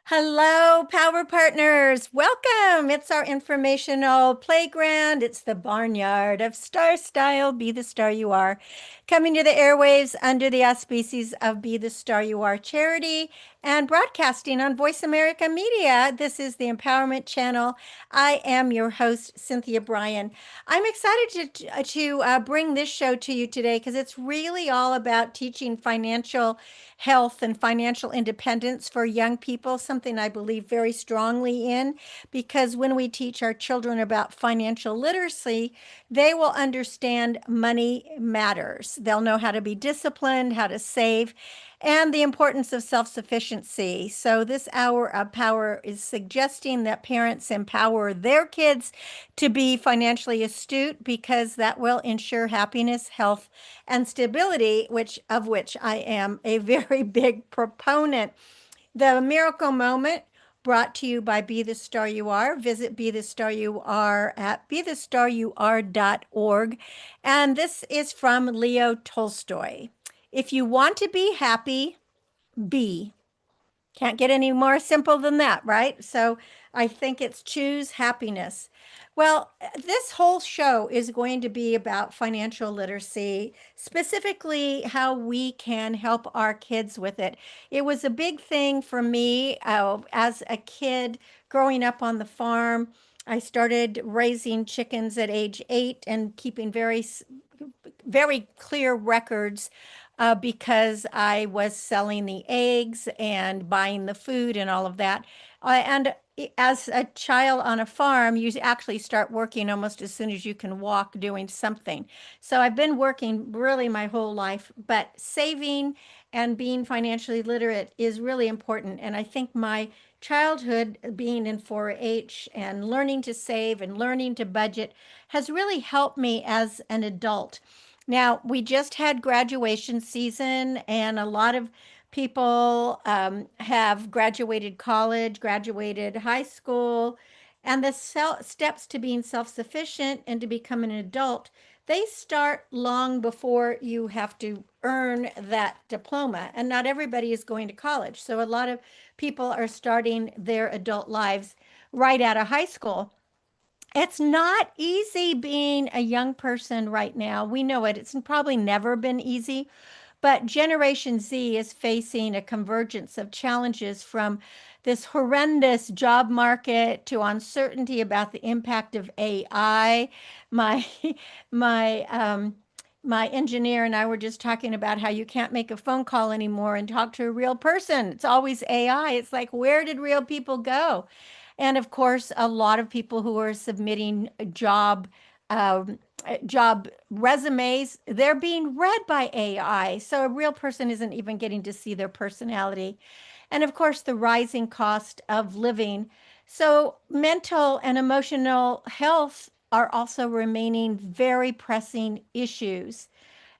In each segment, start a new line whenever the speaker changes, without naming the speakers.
Hello, Power Partners. Welcome. It's our informational playground. It's the barnyard of Starstyle. Be the star you are. Coming to the airwaves under the auspices of Be the Star You Are charity and broadcasting on Voice America Media. This is the Empowerment Channel. I am your host, Cynthia Brian. I'm excited to bring this show to you today because it's really all about teaching financial health and financial independence for young people, something I believe very strongly in, because when we teach our children about financial literacy, they will understand money matters. They'll know how to be disciplined, how to save, and the importance of self sufficiency. So, this hour of power is suggesting that parents empower their kids to be financially astute because that will ensure happiness, health, and stability, which I am a very big proponent. The miracle moment brought to you by Be the Star You Are. Visit Be the Star You Are at bethestaryouare.org. And this is from Leo Tolstoy. If you want to be happy, be. Can't get any more simple than that, right? So I think it's choose happiness. Well, this whole show is going to be about financial literacy, specifically how we can help our kids with it. It was a big thing for me as a kid growing up on the farm. I started raising chickens at age 8 and keeping very clear records because I was selling the eggs and buying the food and all of that. And as a child on a farm, you actually start working almost as soon as you can walk doing something. So I've been working really my whole life, but saving and being financially literate is really important. And I think my childhood being in 4-H and learning to save and learning to budget has really helped me as an adult. Now, we just had graduation season, and a lot of people have graduated college, graduated high school, and the steps to being self sufficient and to become an adult, they start long before you have to earn that diploma. And not everybody is going to college. So a lot of people are starting their adult lives right out of high school. It's not easy being a young person right now. We know it. It's probably never been easy, but Generation Z is facing a convergence of challenges from this horrendous job market to uncertainty about the impact of AI. My my my engineer and I were just talking about how you can't make a phone call anymore and talk to a real person. It's always AI. It's like, where did real people go? And of course, a lot of people who are submitting um, job resumes, they're being read by AI. So a real person isn't even getting to see their personality. And of course, the rising cost of living. So mental and emotional health are also remaining very pressing issues.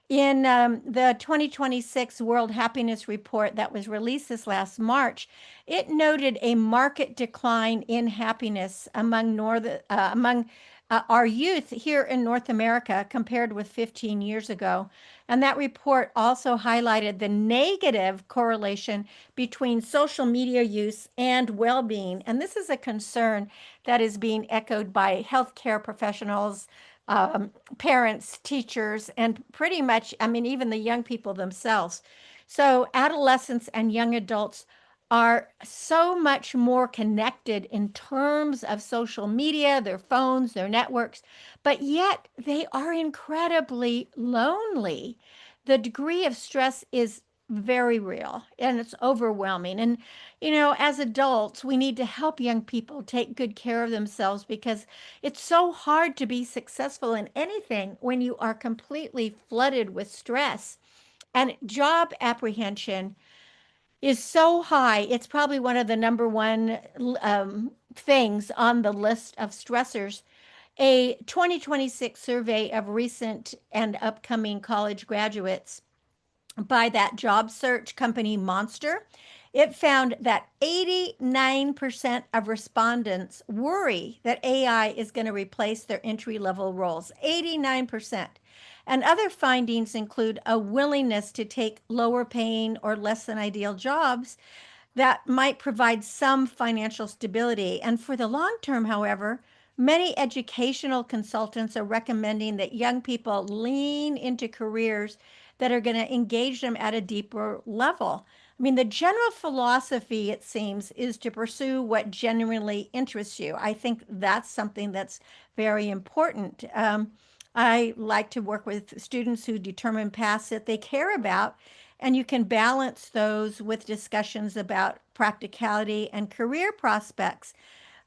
In the 2026 World Happiness Report that was released this last March, it noted a market decline in happiness among our youth here in North America compared with 15 years ago. And that report also highlighted the negative correlation between social media use and well being. And this is a concern that is being echoed by healthcare professionals, parents, teachers, and pretty much, I mean, even the young people themselves. So, adolescents and young adults are so much more connected in terms of social media, their phones, their networks, but yet they are incredibly lonely. The degree of stress is very real and it's overwhelming. And, as adults, we need to help young people take good care of themselves because it's so hard to be successful in anything when you are completely flooded with stress. And job apprehension is so high. It's probably one of the number one things on the list of stressors. A 2026 survey of recent and upcoming college graduates by that job search company Monster, it found that 89% of respondents worry that AI is going to replace their entry level roles. 89%. And other findings include a willingness to take lower paying or less than ideal jobs that might provide some financial stability. And for the long term, however, many educational consultants are recommending that young people lean into careers that are going to engage them at a deeper level. I mean, the general philosophy, it seems, is to pursue what genuinely interests you. I think that's something that's very important. I like to work with students who determine paths that they care about, and you can balance those with discussions about practicality and career prospects.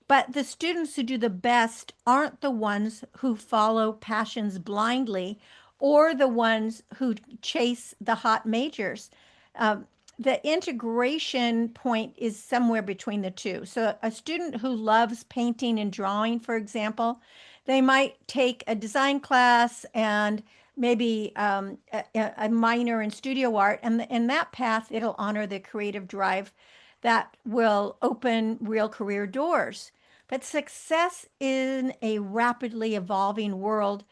But the students who do the best aren't the ones who follow passions blindly or the ones who chase the hot majors. Um, the integration point is somewhere between the two. So, a student who loves painting and drawing, for example, they might take a design class and maybe a minor in studio art. And in that path, it'll honor the creative drive that will open real career doors. But success in a rapidly evolving world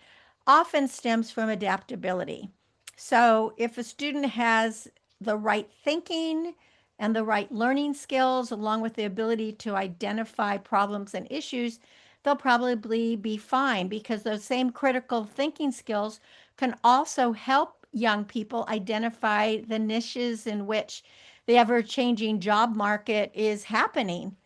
often stems from adaptability. So, if a student has the right thinking and the right learning skills, along with the ability to identify problems and issues, they'll probably be fine because those same critical thinking skills can also help young people identify the niches in which the ever changing job market is happening.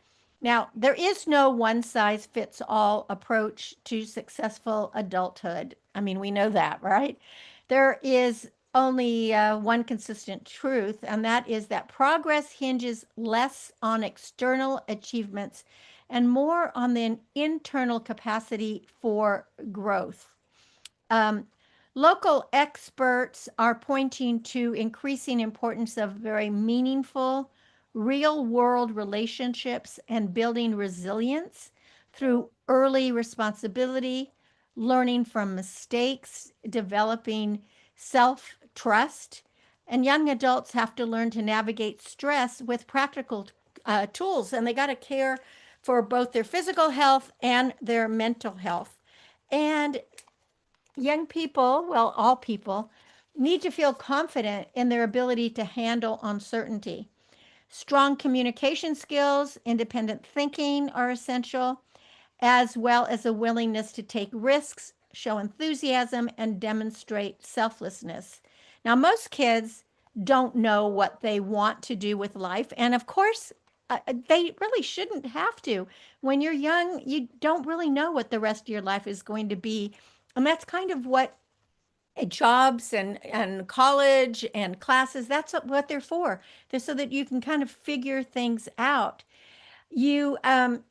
Now, there is no one size fits all approach to successful adulthood. I mean, we know that, right? There is only one consistent truth, and that is that progress hinges less on external achievements and more on the internal capacity for growth. Um, Local experts are pointing to increasing importance of very meaningful, real world relationships and building resilience through early responsibility, learning from mistakes, developing self trust. And young adults have to learn to navigate stress with practical tools, and they got to care for both their physical health and their mental health. And young people, well, all people, need to feel confident in their ability to handle uncertainty. Strong communication skills, independent thinking are essential, as well as a willingness to take risks, show enthusiasm, and demonstrate selflessness. Now, most kids don't know what they want to do with life. And of course, they really shouldn't have to. When you're young, you don't really know what the rest of your life is going to be. And that's kind of what jobs and college and classes, that's what they're for. They're so that you can kind of figure things out. You and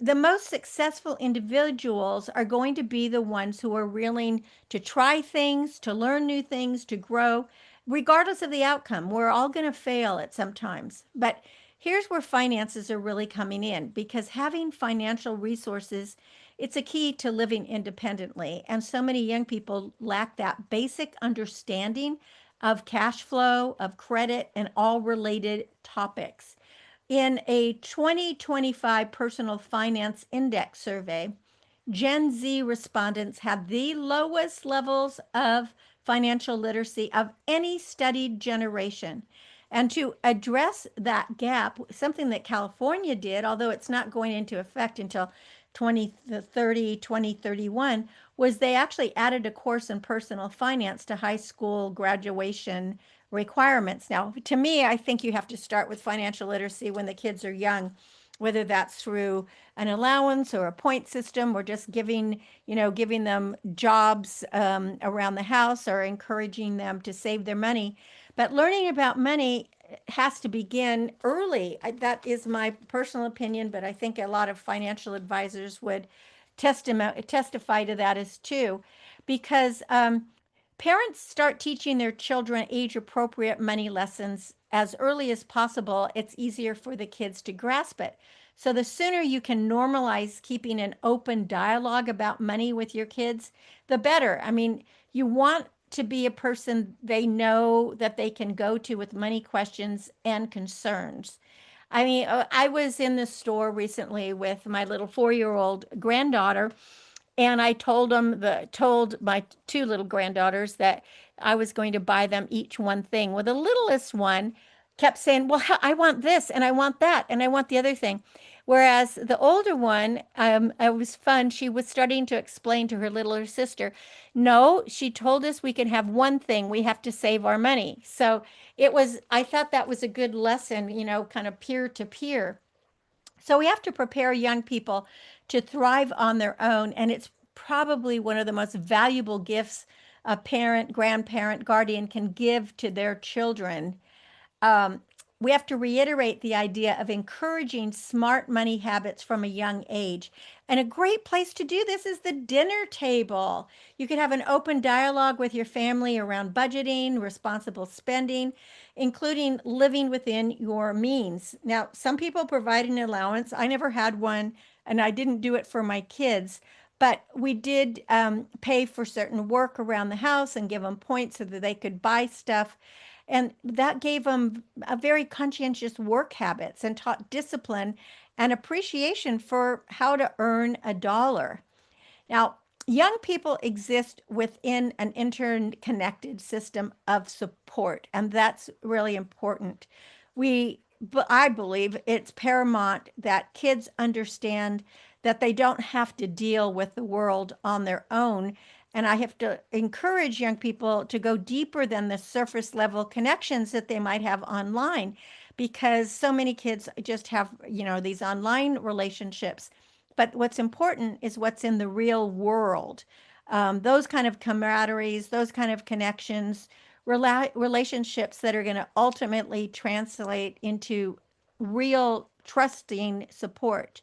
the most successful individuals are going to be the ones who are willing to try things, to learn new things, to grow, regardless of the outcome. We're all going to fail at some times. But here's where finances are really coming in, because having financial resources, it's a key to living independently. And so many young people lack that basic understanding of cash flow, of credit, and all related topics. In a 2025 Personal Finance Index survey, Gen Z respondents had the lowest levels of financial literacy of any studied generation. And to address that gap, something that California did, although it's not going into effect until 2030, 2031, was they actually added a course in personal finance to high school graduation requirements. Now, to me, I think you have to start with financial literacy when the kids are young, whether that's through an allowance or a point system or just giving them jobs around the house or encouraging them to save their money. But learning about money has to begin early. That is my personal opinion, but I think a lot of financial advisors would testify to that as too, because parents start teaching their children age appropriate money lessons as early as possible. It's easier for the kids to grasp it. So, the sooner you can normalize keeping an open dialogue about money with your kids, the better. I mean, you want to be a person they know that they can go to with money questions and concerns. I mean, I was in the store recently with my little 4-year old granddaughter, and I told my two little granddaughters that I was going to buy them each one thing. Well, the littlest one kept saying, well, I want this and I want that and I want the other thing. Whereas the older one, it was fun. She was starting to explain to her littler sister, no, she told us we can have one thing. We have to save our money. So I thought that was a good lesson, kind of peer to peer. So we have to prepare young people to thrive on their own. And it's probably one of the most valuable gifts a parent, grandparent, guardian can give to their children. um, we have to reiterate the idea of encouraging smart money habits from a young age. And a great place to do this is the dinner table. You could have an open dialogue with your family around budgeting, responsible spending, including living within your means. Now, some people provide an allowance. I never had one, and I didn't do it for my kids. But we did pay for certain work around the house and give them points so that they could buy stuff. And that gave them a very conscientious work habits and taught discipline and appreciation for how to earn a dollar. Now, young people exist within an interconnected system of support, and that's really important. But I believe it's paramount that kids understand that they don't have to deal with the world on their own. And I have to encourage young people to go deeper than the surface level connections that they might have online, because so many kids just have, these online relationships. But what's important is what's in the real world. Those kind of camaraderies, those kind of connections, relationships that are going to ultimately translate into real trusting support.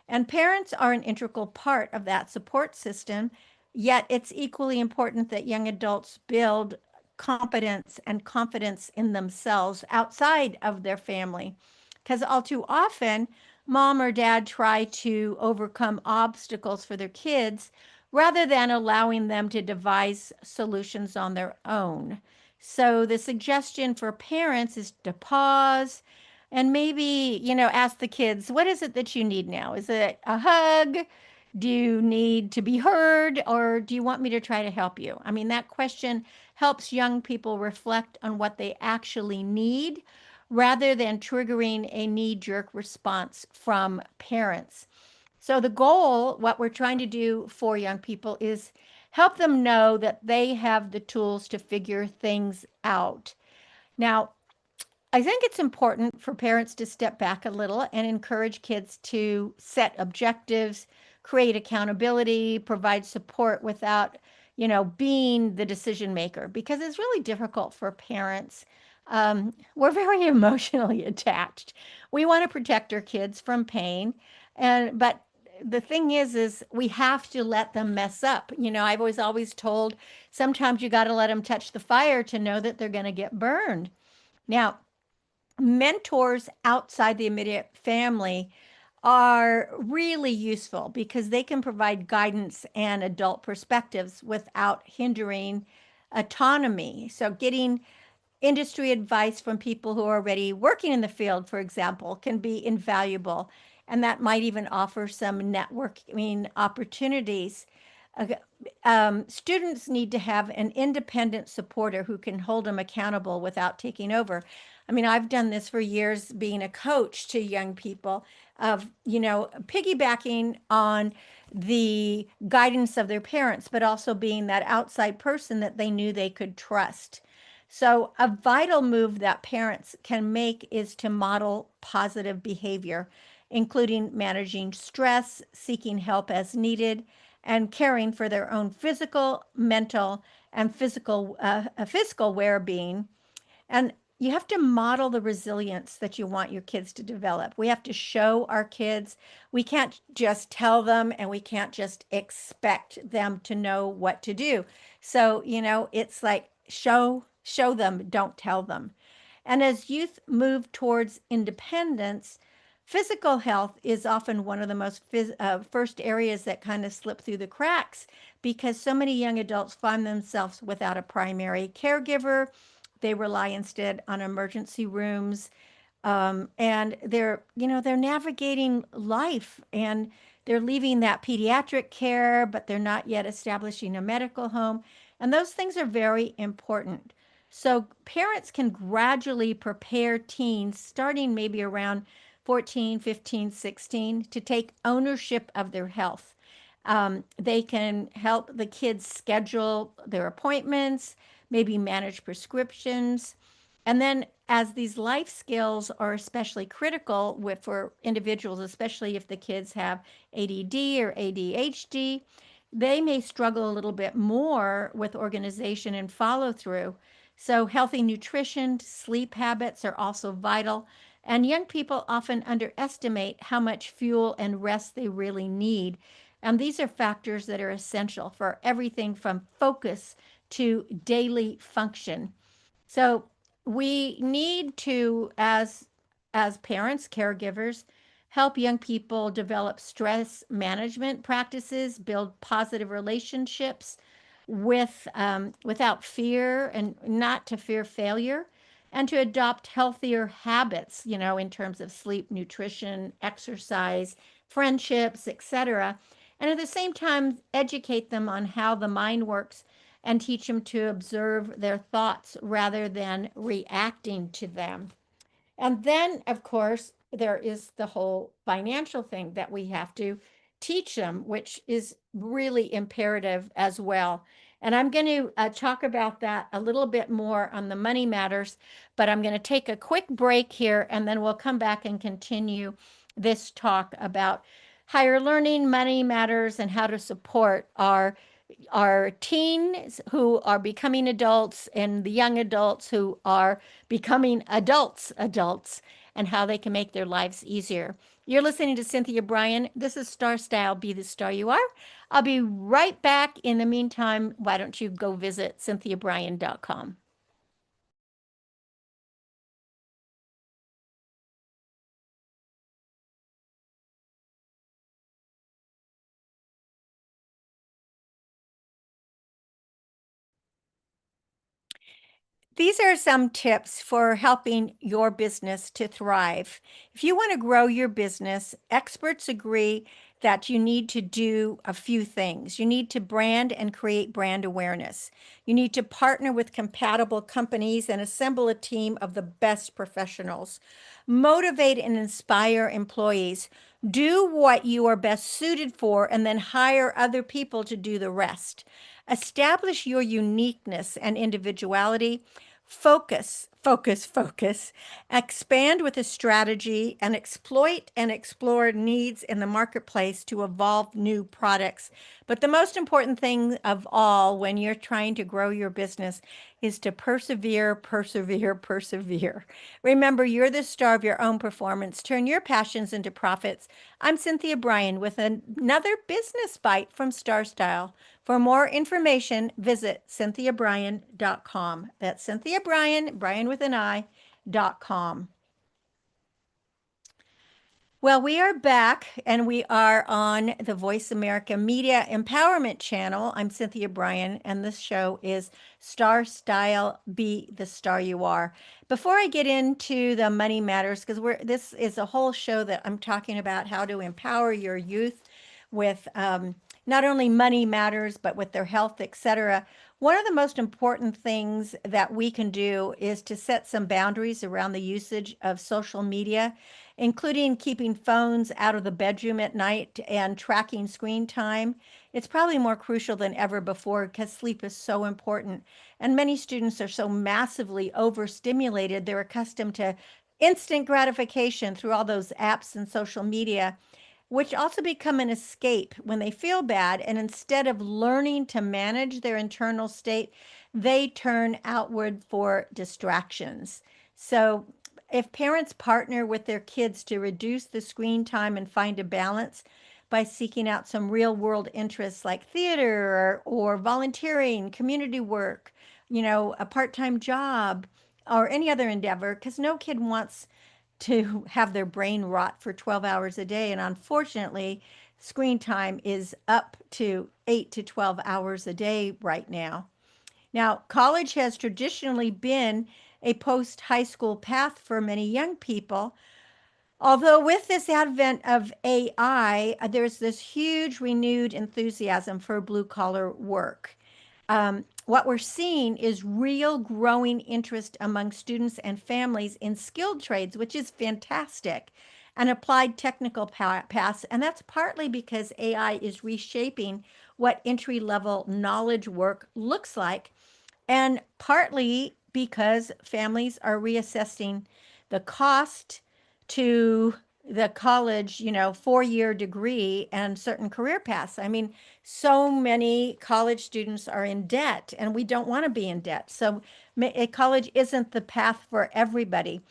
And parents are an integral part of that support system, yet it's equally important that young adults build competence and confidence in themselves outside of their family. Because all too often, mom or dad try to overcome obstacles for their kids rather than allowing them to devise solutions on their own. So the suggestion for parents is to pause and maybe, ask the kids, what is it that you need now? Is it a hug? Do you need to be heard? Or do you want me to try to help you? I mean, that question helps young people reflect on what they actually need rather than triggering a knee jerk response from parents. So, the goal, what we're trying to do for young people, is help them know that they have the tools to figure things out. Now, I think it's important for parents to step back a little and encourage kids to set objectives, create accountability, provide support without, being the decision maker, because it's really difficult for parents. We're very emotionally attached. We want to protect our kids from pain, but the thing is we have to let them mess up. I've always told sometimes you got to let them touch the fire to know that they're going to get burned. Now, mentors outside the immediate family are really useful because they can provide guidance and adult perspectives without hindering autonomy. So, getting industry advice from people who are already working in the field, for example, can be invaluable. And that might even offer some networking opportunities. Uh, Students need to have an independent supporter who can hold them accountable without taking over. I mean, I've done this for years being a coach to young people of, piggybacking on the guidance of their parents, but also being that outside person that they knew they could trust. So, a vital move that parents can make is to model positive behavior, including managing stress, seeking help as needed, and caring for their own physical, mental, and physical well-being. And you have to model the resilience that you want your kids to develop. We have to show our kids. We can't just tell them and we can't just expect them to know what to do. So, it's like show them, don't tell them. And as youth move towards independence, physical health is often one of the first areas that kind of slip through the cracks because so many young adults find themselves without a primary caregiver. They rely instead on emergency rooms, and they're navigating life and they're leaving that pediatric care, but they're not yet establishing a medical home. And those things are very important. So parents can gradually prepare teens starting maybe around 14, 15, 16 to take ownership of their health. They can help the kids schedule their appointments, maybe manage prescriptions. And then, as these life skills are especially critical for individuals, especially if the kids have ADD or ADHD, they may struggle a little bit more with organization and follow through. So, healthy nutrition, sleep habits are also vital. And young people often underestimate how much fuel and rest they really need. And these are factors that are essential for everything from focus to daily function. So we need to, as parents, caregivers, help young people develop stress management practices, build positive relationships without fear and not to fear failure, and to adopt healthier habits, in terms of sleep, nutrition, exercise, friendships, etc. And at the same time, educate them on how the mind works and teach them to observe their thoughts rather than reacting to them. And then, of course, there is the whole financial thing that we have to teach them, which is really imperative as well. And I'm going to talk about that a little bit more on the money matters, but I'm going to take a quick break here and then we'll come back and continue this talk about higher learning, money matters, and how to support our teens who are becoming adults and the young adults who are becoming adults, and how they can make their lives easier. You're listening to Cynthia Brian. This is Starstyle, Be the Star You Are. I'll be right back. In the meantime, why don't you go visit cynthiabrian.com. These are some tips for helping your business to thrive. If you want to grow your business, experts agree that you need to do a few things. You need to brand and create brand awareness. You need to partner with compatible companies and assemble a team of the best professionals. Motivate and inspire employees. Do what you are best suited for and then hire other people to do the rest. Establish your uniqueness and individuality. Focus, focus, focus. Expand with a strategy and exploit and explore needs in the marketplace to evolve new products. But the most important thing of all when you're trying to grow your business is to persevere, persevere, persevere. Remember, you're the star of your own performance. Turn your passions into profits. I'm Cynthia Brian with another business bite from Starstyle. For more information, visit cynthiabrian.com. That's Cynthia Brian, Brian with an I.com. Well, we are back and we are on the Voice America Media Empowerment Channel. I'm Cynthia Brian, and this show is Star Style, Be the Star You Are. Before I get into the money matters, because this is a whole show that I'm talking about how to empower your youth with not only money matters, but with their health, etc. One of the most important things that we can do is to set some boundaries around the usage of social media, including keeping phones out of the bedroom at night and tracking screen time. It's probably more crucial than ever before because sleep is so important. And many students are so massively overstimulated, they're accustomed to instant gratification through all those apps and social media, which also become an escape when they feel bad. And instead of learning to manage their internal state, they turn outward for distractions. So, if parents partner with their kids to reduce the screen time and find a balance by seeking out some real world interests like theater or volunteering, community work, a part time job, or any other endeavor, because no kid wants to have their brain rot for 12 hours a day. And unfortunately, screen time is up to 8 to 12 hours a day right now. Now, college has traditionally been a post high school path for many young people. Although, with this advent of AI, there's this huge renewed enthusiasm for blue collar work. what we're seeing is real growing interest among students and families in skilled trades, which is fantastic, and applied technical paths. And that's partly because AI is reshaping what entry level knowledge work looks like, and partly because families are reassessing the cost to the college, 4-year degree and certain career paths. I mean, so many college students are in debt, and we don't want to be in debt. So, college isn't the path for everybody.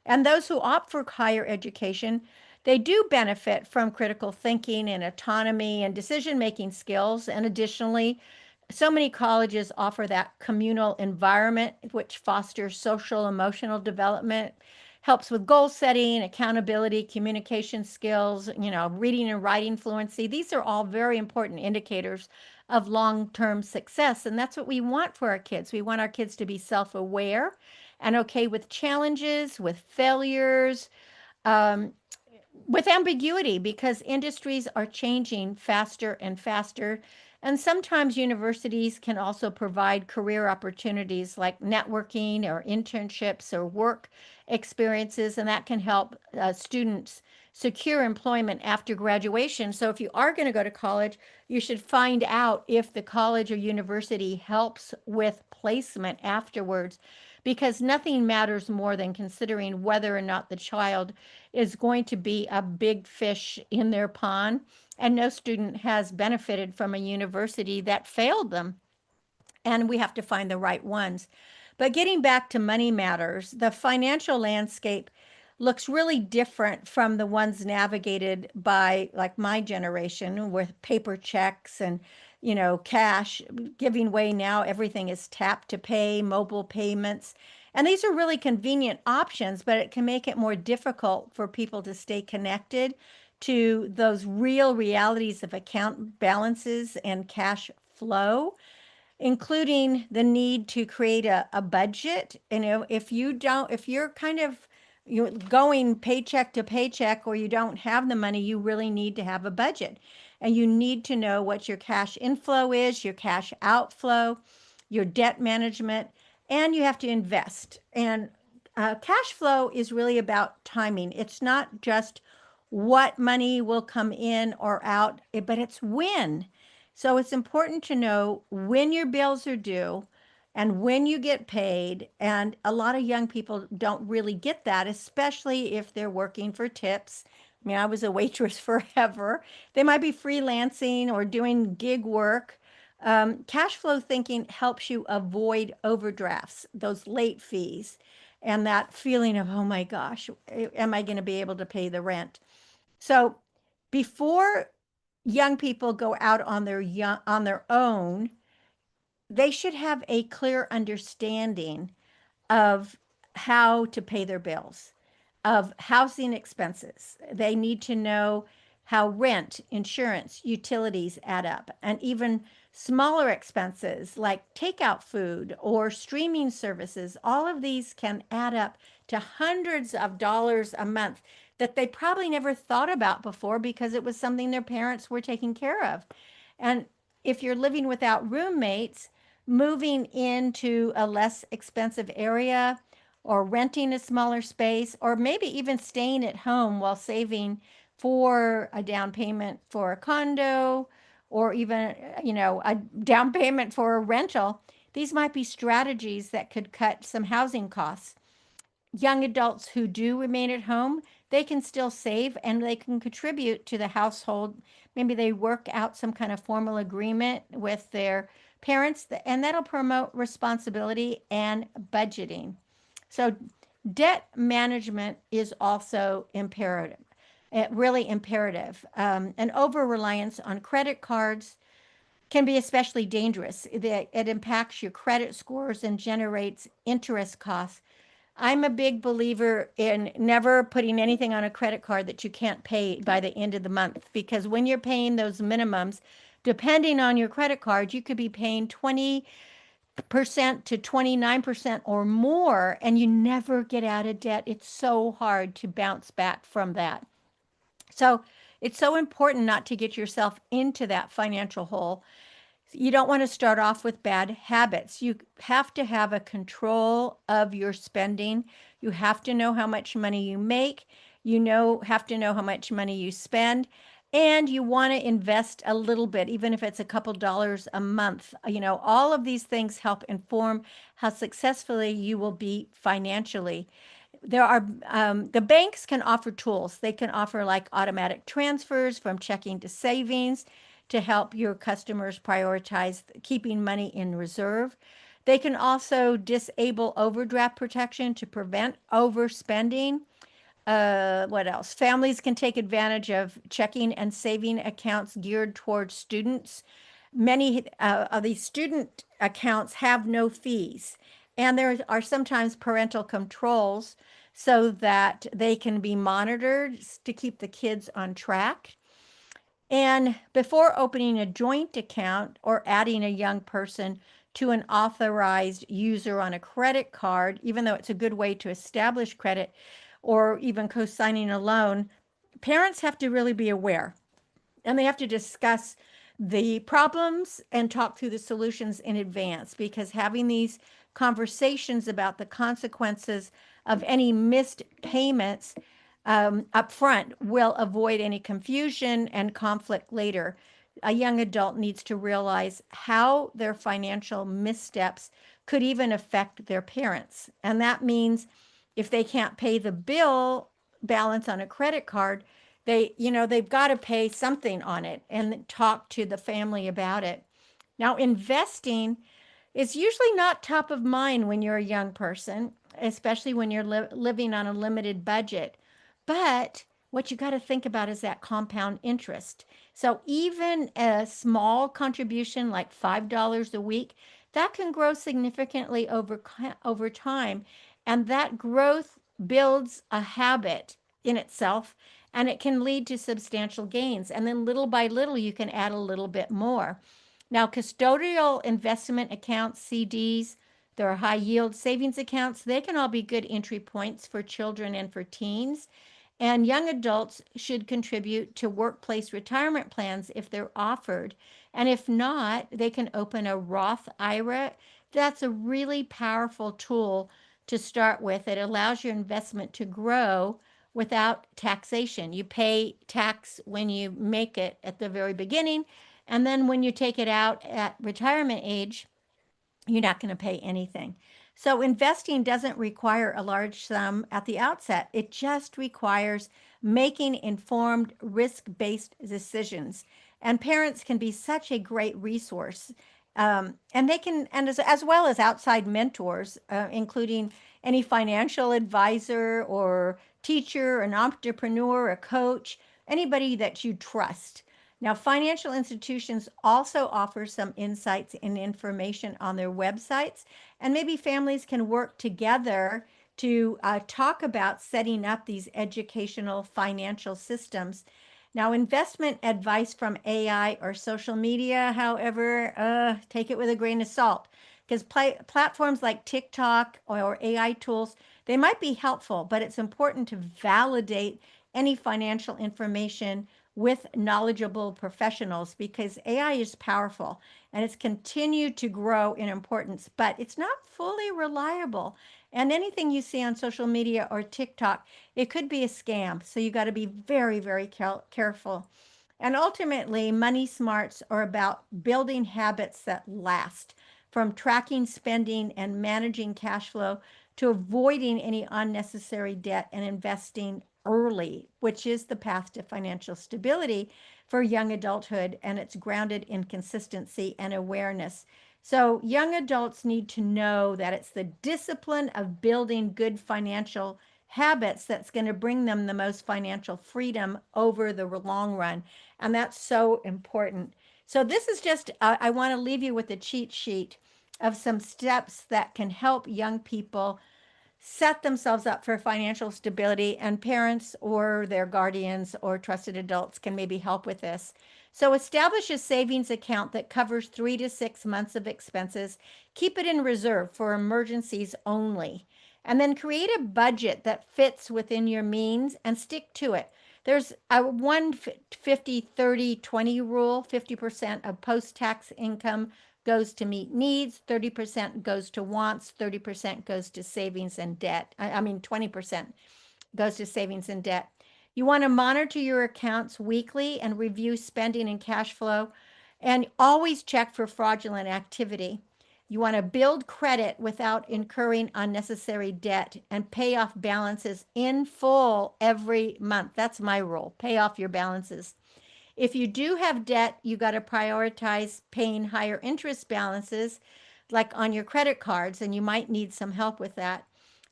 And those who opt for higher education, they do benefit from critical thinking and autonomy and decision making skills. And additionally, so many colleges offer that communal environment which fosters social emotional development, helps with goal setting, accountability, communication skills, reading and writing fluency. These are all very important indicators of long-term success, and that's what we want for our kids. We want our kids to be self-aware and okay with challenges, with failures, um, with ambiguity, because industries are changing faster and faster. And sometimes universities can also provide career opportunities like networking or internships or work experiences, and that can help students secure employment after graduation. So if you are going to go to college, you should find out if the college or university helps with placement afterwards, because nothing matters more than considering whether or not the child is going to be a big fish in their pond. And no student has benefited from a university that failed them. And we have to find the right ones. But getting back to money matters, the financial landscape looks really different from the ones navigated by like my generation with paper checks and cash giving way. Now everything is tap to pay, mobile payments. And these are really convenient options, but it can make it more difficult for people to stay connected to those real realities of account balances and cash flow, including the need to create a budget. If you're kind of you're going paycheck to paycheck, or you don't have the money, you really need to have a budget. And you need to know what your cash inflow is, your cash outflow, your debt management, and you have to invest. And cash flow is really about timing. It's not just what money will come in or out, but it's when. So it's important to know when your bills are due and when you get paid. And a lot of young people don't really get that, especially if they're working for tips. I mean, I was a waitress forever. They might be freelancing or doing gig work. Cash flow thinking helps you avoid overdrafts, those late fees, and that feeling of, oh my gosh, am I going to be able to pay the rent? So before young people go out on their own, they should have a clear understanding of how to pay their bills, of housing expenses. They need to know how rent, insurance, utilities add up, and even smaller expenses like takeout food or streaming services. All of these can add up to hundreds of dollars a month that they probably never thought about before because it was something their parents were taking care of. And if you're living without roommates, moving into a less expensive area or renting a smaller space, or maybe even staying at home while saving for a down payment for a condo, or even, a down payment for a rental. These might be strategies that could cut some housing costs. Young adults who do remain at home, they can still save and they can contribute to the household. Maybe they work out some kind of formal agreement with their parents, and that'll promote responsibility and budgeting. So, debt management is also imperative, really imperative. An over reliance on credit cards can be especially dangerous. It impacts your credit scores and generates interest costs. I'm a big believer in never putting anything on a credit card that you can't pay by the end of the month, because when you're paying those minimums, depending on your credit card, you could be paying 20% to 29% or more, and you never get out of debt. It's so hard to bounce back from that. So it's so important not to get yourself into that financial hole. You don't want to start off with bad habits. You have to have a control of your spending. You have to know how much money you make. Have to know how much money you spend. And you want to invest a little bit, even if it's a couple dollars a month. All of these things help inform how successfully you will be financially. The banks can offer tools. They can offer like automatic transfers from checking to savings to help your customers prioritize keeping money in reserve. They can also disable overdraft protection to prevent overspending. What else? Families can take advantage of checking and saving accounts geared towards students. Many of these student accounts have no fees, and there are sometimes parental controls so that they can be monitored to keep the kids on track. And before opening a joint account or adding a young person to an authorized user on a credit card, even though it's a good way to establish credit or even co signing a loan, parents have to really be aware and they have to discuss the problems and talk through the solutions in advance because having these conversations about the consequences of any missed payments up front will avoid any confusion and conflict later. A young adult needs to realize how their financial missteps could even affect their parents. And that means if they can't pay the bill balance on a credit card, they've got to pay something on it and talk to the family about it. Now, investing is usually not top of mind when you're a young person, especially when you're living on a limited budget. But what you got to think about is that compound interest. So even a small contribution like $5 a week, that can grow significantly over time, and that growth builds a habit in itself and it can lead to substantial gains. And then little by little, you can add a little bit more. Now, custodial investment accounts, CDs, there are high yield savings accounts. They can all be good entry points for children and for teens. And young adults should contribute to workplace retirement plans if they're offered. And if not, they can open a Roth IRA. That's a really powerful tool to start with. It allows your investment to grow without taxation. You pay tax when you make it at the very beginning, and then when you take it out at retirement age, you're not going to pay anything. So investing doesn't require a large sum at the outset. It just requires making informed, risk-based decisions. And parents can be such a great resource. And they can, and as well as outside mentors, including any financial advisor or teacher, an entrepreneur, a coach, anybody that you trust. Now, financial institutions also offer some insights and information on their websites, and maybe families can work together to talk about setting up these educational financial systems. Now, investment advice from AI or social media, however, take it with a grain of salt because platforms like TikTok or AI tools, they might be helpful, but it's important to validate any financial information with knowledgeable professionals because AI is powerful and it's continued to grow in importance, but it's not fully reliable. And anything you see on social media or TikTok, it could be a scam. So you got to be very, very careful. And ultimately, money smarts are about building habits that last, from tracking spending and managing cash flow to avoiding any unnecessary debt and investing early, which is the path to financial stability for young adulthood. And it's grounded in consistency and awareness. So, young adults need to know that it's the discipline of building good financial habits that's going to bring them the most financial freedom over the long run. And that's so important. So, this is just, I want to leave you with a cheat sheet of some steps that can help young people set themselves up for financial stability, and parents or their guardians or trusted adults can maybe help with this. So establish a savings account that covers 3 to 6 months of expenses. Keep it in reserve for emergencies only. And then create a budget that fits within your means and stick to it. There's a 150-30-20 rule. 50% of post-tax income goes to meet needs, 30% goes to wants, 30% goes to savings and debt. I mean, 20% goes to savings and debt. You want to monitor your accounts weekly and review spending and cash flow, and always check for fraudulent activity. You want to build credit without incurring unnecessary debt and pay off balances in full every month. That's my rule. Pay off your balances. If you do have debt, you got to prioritize paying higher interest balances, like on your credit cards, and you might need some help with that.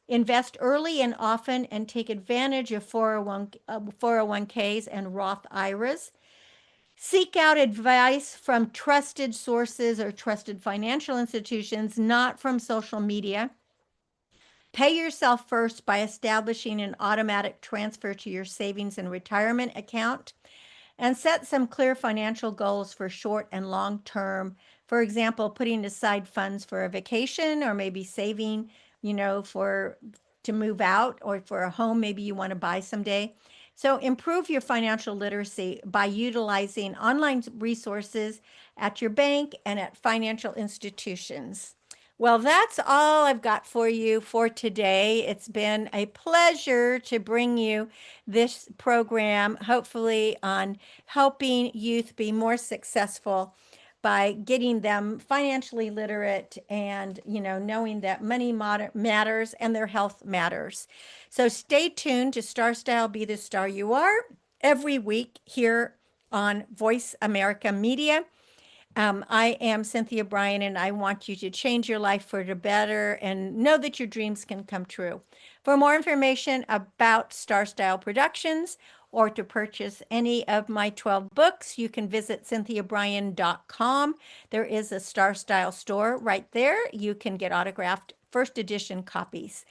Invest early and often and take advantage of 401ks and Roth IRAs. Seek out advice from trusted sources or trusted financial institutions, not from social media. Pay yourself first by establishing an automatic transfer to your savings and retirement account, and set some clear financial goals for short and long term. For example, putting aside funds for a vacation, or maybe saving, for to move out, or for a home maybe you want to buy someday. So improve your financial literacy by utilizing online resources at your bank and at financial institutions. Well, that's all I've got for you for today. It's been a pleasure to bring you this program, hopefully on helping youth be more successful by getting them financially literate and, knowing that money matters and their health matters. So stay tuned to Starstyle Be the Star You Are every week here on Voice America Media. I am Cynthia Brian, and I want you to change your life for the better and know that your dreams can come true. For more information about Starstyle Productions or to purchase any of my 12 books, you can visit cynthiabrian.com. There is a Starstyle store right there. You can get autographed first edition copies.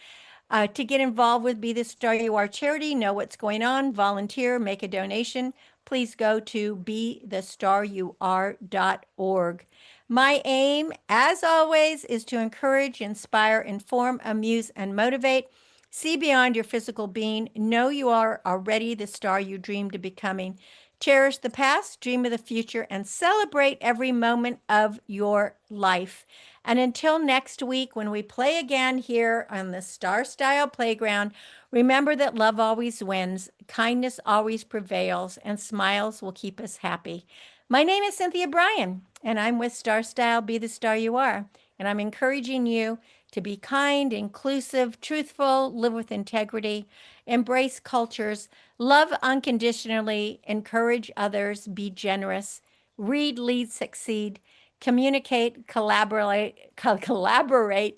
To get involved with Be the Star You Are charity, know what's going on, volunteer, make a donation, please go to bethestaryouare.org. My aim, as always, is to encourage, inspire, inform, amuse, and motivate. See beyond your physical being. Know you are already the star you dreamed of becoming. Cherish the past, dream of the future, and celebrate every moment of your life. And until next week, when we play again here on the Starstyle Playground, remember that love always wins, kindness always prevails, and smiles will keep us happy. My name is Cynthia Brian, and I'm with Starstyle Be the Star You Are. And I'm encouraging you to be kind, inclusive, truthful, live with integrity, embrace cultures, love unconditionally, encourage others, be generous, read, lead, succeed, communicate, collaborate,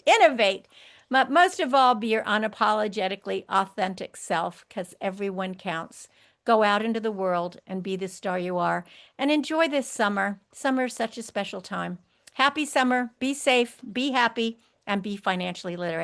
innovate. But most of all, be your unapologetically authentic self, because everyone counts. Go out into the world and be the star you are, and enjoy this summer. Summer is such a special time. Happy summer. Be safe, be happy, and be financially literate.